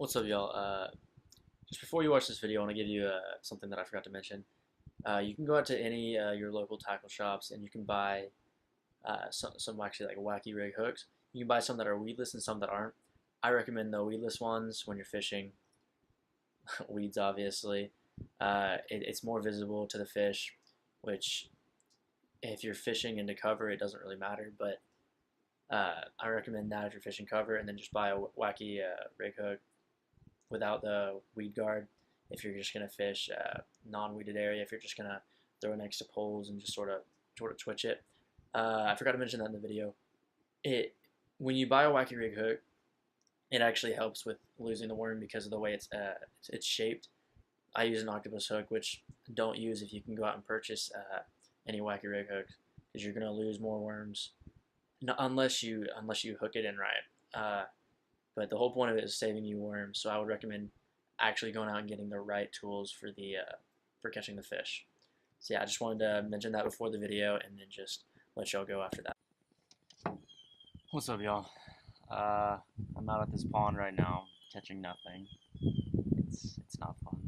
What's up, y'all? Just before you watch this video, I want to give you something that I forgot to mention. You can go out to any your local tackle shops and you can buy some actually like wacky rig hooks. You can buy some that are weedless and some that aren't. I recommend the weedless ones when you're fishing. Weeds, obviously. It's more visible to the fish, which if you're fishing into cover, it doesn't really matter. But I recommend that if you're fishing cover, and then just buy a wacky rig hook without the weed guard if you're just going to fish non-weeded area, if you're just going to throw it next to poles and just sort of twitch it. I forgot to mention that in the video. When you buy a wacky rig hook, it actually helps with losing the worm because of the way it's shaped. I use an octopus hook, which don't use if you can go out and purchase any wacky rig hooks, because you're going to lose more worms unless you hook it in right. But the whole point of it is saving you worms, so I would recommend actually going out and getting the right tools for for catching the fish. So yeah, I just wanted to mention that before the video, and then just let y'all go after that. What's up, y'all? I'm out at this pond right now, catching nothing. It's not fun.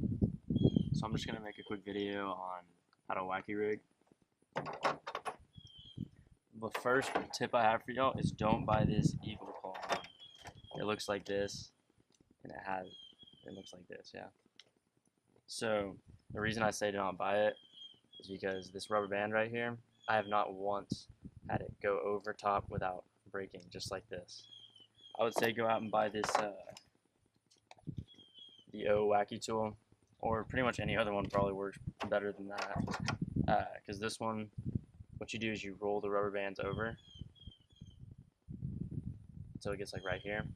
So I'm just gonna make a quick video on how to wacky rig. The first tip I have for y'all is don't buy this eagle claw. It looks like this, and it looks like this, yeah. So the reason I say do not buy it is because this rubber band right here, I have not once had it go over top without breaking, just like this. I would say go out and buy this the Wacky tool, or pretty much any other one probably works better than that, because this one, what you do is you roll the rubber bands over until it gets like right here,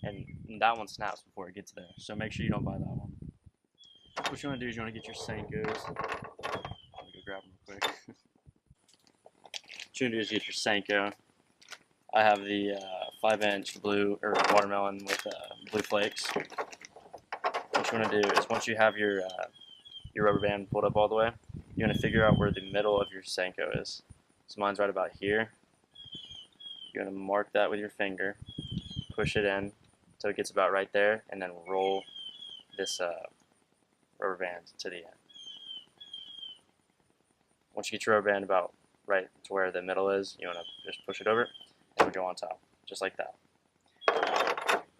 and that one snaps before it gets there, so make sure you don't buy that one. What you want to do is you want to get your Senkos. Let me go grab them real quick. What you want to do is get your Senko. I have the 5-inch blue or watermelon with blue flakes. What you want to do is once you have your rubber band pulled up all the way, you want to figure out where the middle of your Senko is. So mine's right about here. You're going to mark that with your finger, push it in until it gets about right there, and then roll this rubber band to the end. Once you get your rubber band about right to where the middle is, you want to just push it over and go on top, just like that.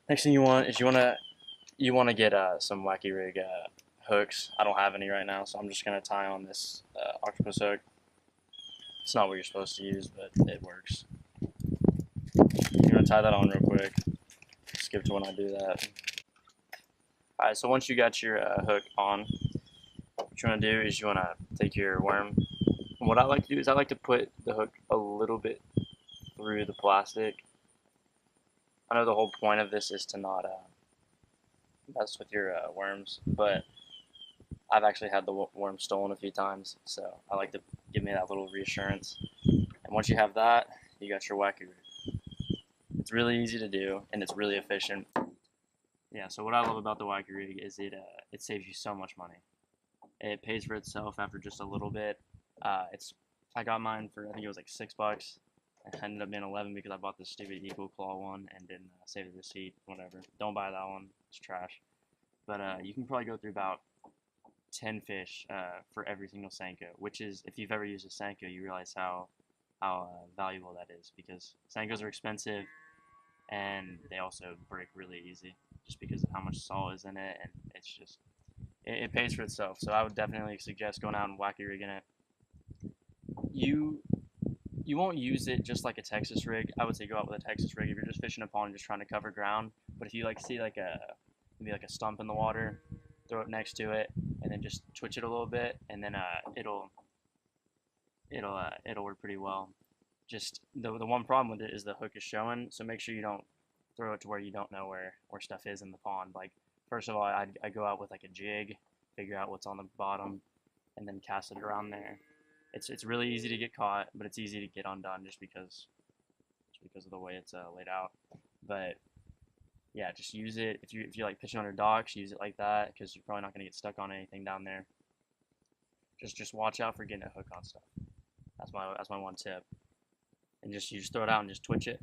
Next thing you want is you want to get some wacky rig hooks. I don't have any right now, so I'm just gonna tie on this octopus hook. It's not what you're supposed to use, but it works. You're gonna tie that on real quick. Skip to when I do that. Alright, so once you got your hook on, what you want to do is you want to take your worm. And what I like to do is I like to put the hook a little bit through the plastic. I know the whole point of this is to not mess with your worms, but I've actually had the worm stolen a few times, so I like to give me that little reassurance. And once you have that, you got your wacky rig. It's really easy to do, and it's really efficient. Yeah, so what I love about the wacky rig is it saves you so much money. It pays for itself after just a little bit. I got mine for, I think it was like $6. It ended up being 11 because I bought this stupid eagle claw one and didn't save the receipt. Whatever. Don't buy that one. It's trash. But you can probably go through about 10 fish for every single Senko, which is, if you've ever used a Senko, you realize how valuable that is, because Senkos are expensive and they also break really easy just because of how much salt is in it, and it's just, it pays for itself. So I would definitely suggest going out and wacky rigging it. You won't use it just like a Texas rig. I would say go out with a Texas rig if you're just fishing a pond and just trying to cover ground. But if you see maybe like a stump in the water, throw it next to it and then just twitch it a little bit, and then it'll work pretty well. Just the one problem with it is the hook is showing, so make sure you don't throw it to where you don't know where stuff is in the pond. Like, first of all, I go out with like a jig, figure out what's on the bottom, and then cast it around there. It's really easy to get caught, but it's easy to get undone just because of the way it's laid out. But yeah, just use it if you like fishing under docks. Use it like that, because you're probably not gonna get stuck on anything down there. Just watch out for getting a hook on stuff. That's my one tip. And you just throw it out and just twitch it.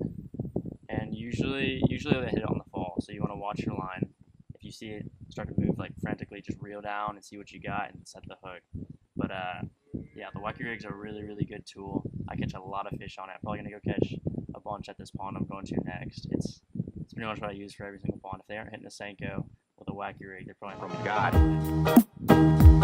And usually they hit it on the fall, so you want to watch your line. If you see it start to move like frantically, just reel down and see what you got and set the hook. But yeah, the Wacky rig's a really, really good tool. I catch a lot of fish on it. I'm probably gonna go catch a bunch at this pond I'm going to next. It's pretty much what I use for every single pond. If they aren't hitting a Senko with a Wacky rig, they're probably from God.